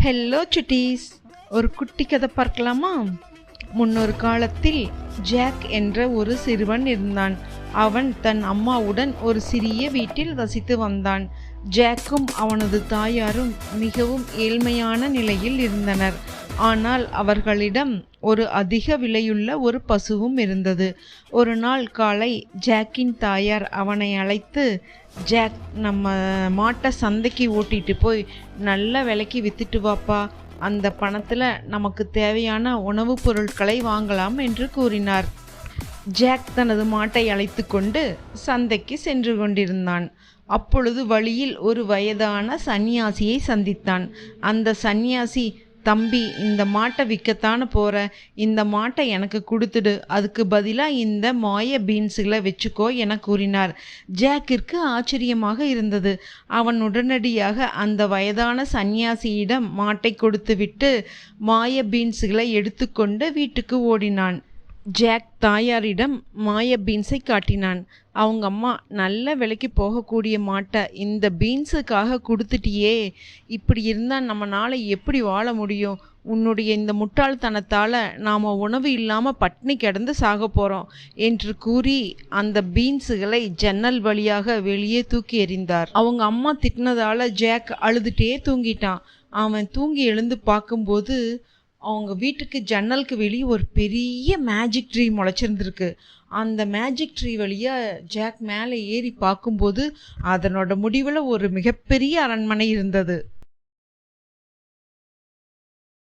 Hello சுட்டீஸ், ஒரு குட்டி கதை பார்க்கலாமா? முன்னொரு காலத்தில் ஜாக் என்ற ஒரு சிறுவன் இருந்தான். அவன் தன் அம்மாவுடன் ஒரு சிறிய வீட்டில் வசித்து வந்தான். ஜாக்கும் அவனது தாயாரும் மிகவும் ஏழ்மையான நிலையில் இருந்தனர். ஆனால் அவர்களிடம் ஒரு அதிக விலையுள்ள ஒரு பசுவும் இருந்தது. ஒரு நாள் காலை ஜாக்கின் தாயார் அவனை அழைத்து, ஜாக், நம்ம மாட்டை சந்தைக்கு ஓட்டிட்டு போய் நல்ல விலைக்கு வித்துட்டு வாப்பா, அந்த பணத்தில் நமக்கு தேவையான உணவுப் பொருட்களை வாங்கலாம் என்று கூறினார். ஜாக் தனது மாட்டை அழைத்து கொண்டு சந்தைக்கு சென்று கொண்டிருந்தான். அப்பொழுது வழியில் ஒரு வயதான சன்னியாசியை சந்தித்தான். அந்த சன்னியாசி, தம்பி, இந்த மாட்டை விற்கத்தானே போற, இந்த மாட்டை எனக்கு கொடுத்துடு, அதுக்கு பதிலாக இந்த மாய பீன்ஸுகளை வச்சுக்கோ என கூறினார். ஜாக்கிற்கு ஆச்சரியமாக இருந்தது. அவன் உடனடியாக அந்த வயதான சன்னியாசியிடம் மாட்டை கொடுத்துவிட்டு மாய பீன்ஸுகளை எடுத்துக்கொண்டு வீட்டுக்கு ஓடினான். ஜாக் தாயாரிடம் மாய பீன்ஸை காட்டினான். அவங்க அம்மா, நல்ல விலைக்கு போகக்கூடிய மாட்டை இந்த பீன்ஸுக்காக கொடுத்துட்டியே, இப்படி இருந்தால் நம்மளால் எப்படி வாழ முடியும்? உன்னுடைய இந்த முட்டாள்தனத்தால் நாம் உணவு இல்லாமல் பட்னி கிடந்து சாக போகிறோம் என்று கூறி அந்த பீன்ஸுகளை ஜன்னல் வழியாக வெளியே தூக்கி எறிந்தார். அவங்க அம்மா திட்டினதால் ஜாக் அழுதுகிட்டே தூங்கிட்டான். அவன் தூங்கி எழுந்து பார்க்கும்போது அவங்க வீட்டுக்கு ஜன்னலுக்கு வெளியே ஒரு பெரிய மேஜிக் ட்ரீ முளைச்சிருந்துருக்கு. அந்த மேஜிக் ட்ரீ வழியாக ஜாக் மேலே ஏறி பார்க்கும்போது அதனோட முடிவில் ஒரு மிகப்பெரிய அரண்மனை இருந்தது.